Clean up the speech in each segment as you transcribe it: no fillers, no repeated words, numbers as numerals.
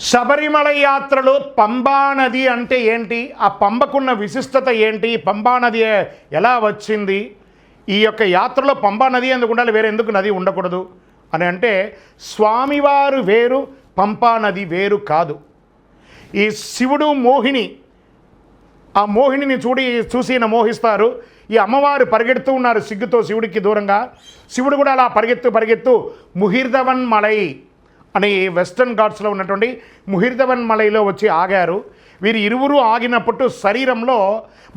శబరిమల యాత్రలో పంబా నది అంటే ఏంటి, ఆ పంబకున్న విశిష్టత ఏంటి, పంబా నది ఎలా వచ్చింది, ఈ యొక్క యాత్రలో పంబా నది ఎందుకు ఉండాలి, వేరే ఎందుకు నది ఉండకూడదు అని అంటే స్వామివారు వేరు, పంపా నది వేరు కాదు. ఈ శివుడు మోహిని, ఆ మోహినిని చూసి మోహిస్తారు. ఈ అమ్మవారు పరిగెడుతూ ఉన్నారు సిగ్గుతో శివుడికి దూరంగా. శివుడు కూడా అలా పరిగెత్తు ముహిర్దవన్ మలై అని వెస్టర్న్ ఘాట్స్లో ఉన్నటువంటి ముహిర్దవన్ మలైలో వచ్చి ఆగారు. వీరు ఇరువురు ఆగినప్పుడు శరీరంలో,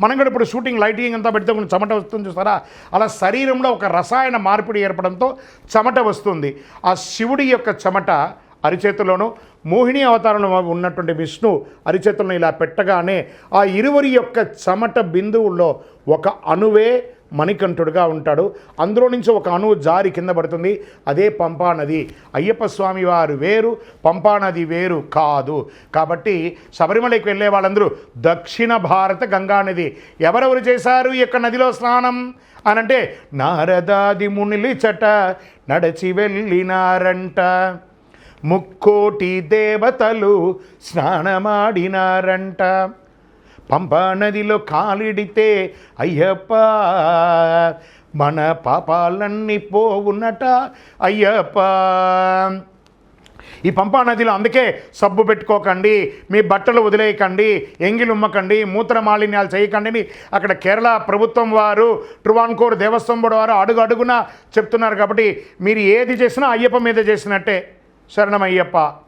మనం కూడా ఇప్పుడు షూటింగ్ లైటింగ్ అంతా పెడితే కొంచెం చెమట వస్తుంది చూస్తారా, అలా శరీరంలో ఒక రసాయన మార్పిడి ఏర్పడంతో చెమట వస్తుంది. ఆ శివుడి యొక్క చెమట అరిచేతుల్లోనూ, మోహిని అవతారంలో ఉన్నటువంటి విష్ణు అరిచేతులను ఇలా పెట్టగానే ఆ ఇరువురి యొక్క చెమట బిందువుల్లో ఒక అణువే మణికంఠుడుగా ఉంటాడు. అందులో నుంచి ఒక అణువు జారి కింద పడుతుంది. అదే పంపా నది. అయ్యప్ప స్వామి వారు వేరు, పంపా నది వేరు కాదు. కాబట్టి శబరిమలకి వెళ్ళే వాళ్ళందరూ దక్షిణ భారత గంగా నది. ఎవరెవరు చేశారు ఈ యొక్క నదిలో స్నానం అని అంటే నారదాది మునిలి చట నడచి వెళ్ళినారంట, ముక్కోటి దేవతలు స్నానమాడినారంట, పంపా నదిలో కాలిడితే అయ్యప్ప మన పాపాలన్నీ పోవునట అయ్యప్ప. ఈ పంపా నదిలో అందుకే సబ్బు పెట్టుకోకండి, మీ బట్టలు వదిలేయకండి, ఎంగిలి ఉమ్మకండి, మూత్ర మాలిన్యాలు చేయకండి అని అక్కడ కేరళ ప్రభుత్వం వారు, ట్రువాన్కోర్ దేవస్థానం బోర్డు వారు అడుగు అడుగున చెప్తున్నారు. కాబట్టి మీరు ఏది చేసినా అయ్యప్ప మీద చేసినట్టే. శరణమయ్యప్ప.